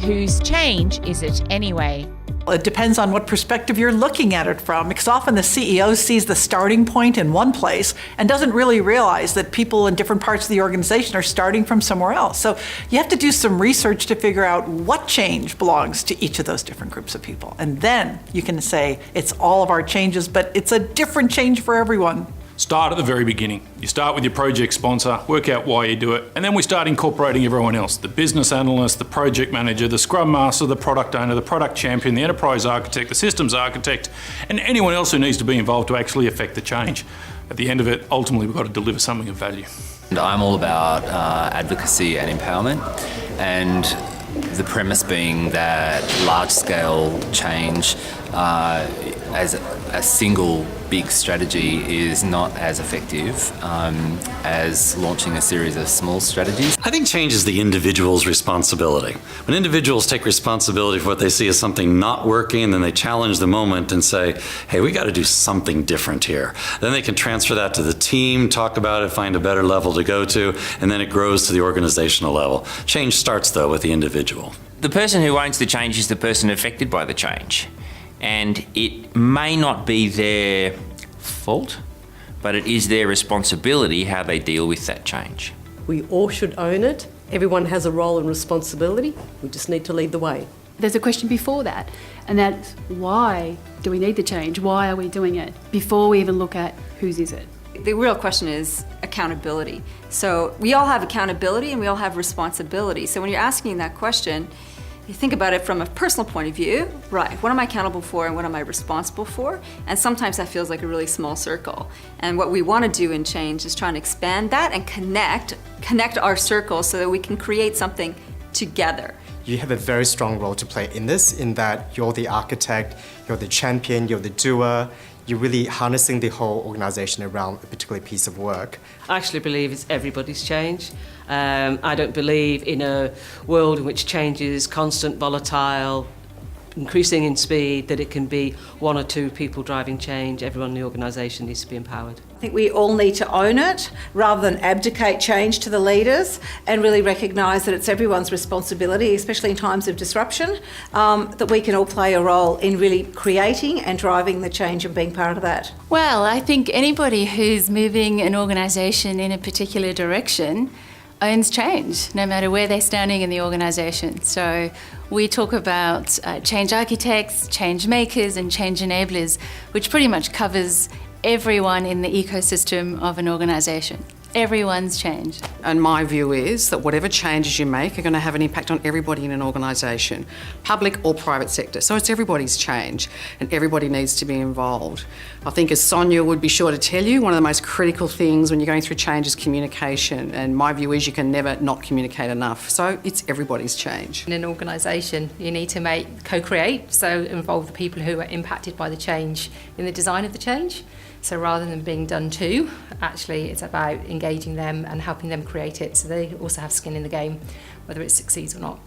whose change is it anyway? It depends on what perspective you're looking at it from, because often the CEO sees the starting point in one place and doesn't really realize that people in different parts of the organization are starting from somewhere else. So you have to do some research to figure out what change belongs to each of those different groups of people. And then you can say it's all of our changes, but it's a different change for everyone. Start at the very beginning. You start with your project sponsor, work out why you do it, and then we start incorporating everyone else. The business analyst, the project manager, the scrum master, the product owner, the product champion, the enterprise architect, the systems architect, and anyone else who needs to be involved to actually affect the change. At the end of it, ultimately we've got to deliver something of value. And I'm all about advocacy and empowerment, and the premise being that large-scale change as a single big strategy is not as effective as launching a series of small strategies. I think change is the individual's responsibility. When individuals take responsibility for what they see as something not working, then they challenge the moment and say, hey, we got to do something different here. Then they can transfer that to the team, talk about it, find a better level to go to, and then it grows to the organizational level. Change starts, though, with the individual. The person who owns the change is the person affected by the change. And it may not be their fault, but it is their responsibility how they deal with that change. We all should own it. Everyone has a role and responsibility. We just need to lead the way. There's a question before that, and that's why do we need the change? Why are we doing it? Before we even look at whose is it? The real question is accountability. So we all have accountability and we all have responsibility. So when you're asking that question, you think about it from a personal point of view, right, what am I accountable for and what am I responsible for? And sometimes that feels like a really small circle. And what we want to do in change is try and expand that and connect our circles so that we can create something together. You have a very strong role to play in this, in that you're the architect, you're the champion, you're the doer. You're really harnessing the whole organisation around a particular piece of work. I actually believe it's everybody's change. I don't believe in a world in which change is constant, volatile, increasing in speed, that it can be one or two people driving change. Everyone in the organisation needs to be empowered. I think we all need to own it rather than abdicate change to the leaders, and really recognise that it's everyone's responsibility, especially in times of disruption, that we can all play a role in really creating and driving the change and being part of that. Well, I think anybody who's moving an organisation in a particular direction owns change, no matter where they're standing in the organisation. So we talk about change architects, change makers and change enablers, which pretty much covers everyone in the ecosystem of an organisation. Everyone's change. And my view is that whatever changes you make are going to have an impact on everybody in an organisation, public or private sector. So it's everybody's change and everybody needs to be involved. I think, as Sonia would be sure to tell you, one of the most critical things when you're going through change is communication. And my view is you can never not communicate enough. So it's everybody's change. In an organisation, you need to co-create, so involve the people who are impacted by the change in the design of the change. So rather than being done to, actually it's about engaging them and helping them create it, so they also have skin in the game, whether it succeeds or not.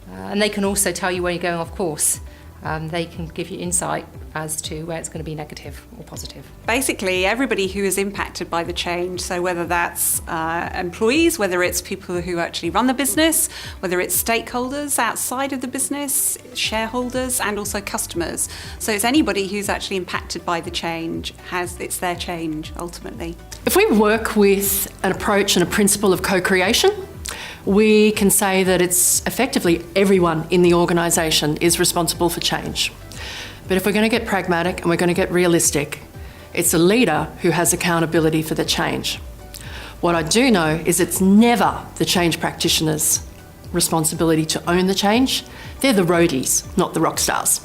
And they can also tell you where you're going off course. They can give you insight as to where it's going to be negative or positive. Basically, everybody who is impacted by the change, so whether that's employees, whether it's people who actually run the business, whether it's stakeholders outside of the business, shareholders, and also customers. So it's anybody who's actually impacted by the change, it's their change ultimately. If we work with an approach and a principle of co-creation, we can say that it's effectively everyone in the organisation is responsible for change. But if we're going to get pragmatic and we're going to get realistic, it's a leader who has accountability for the change. What I do know is it's never the change practitioner's responsibility to own the change. They're the roadies, not the rock stars.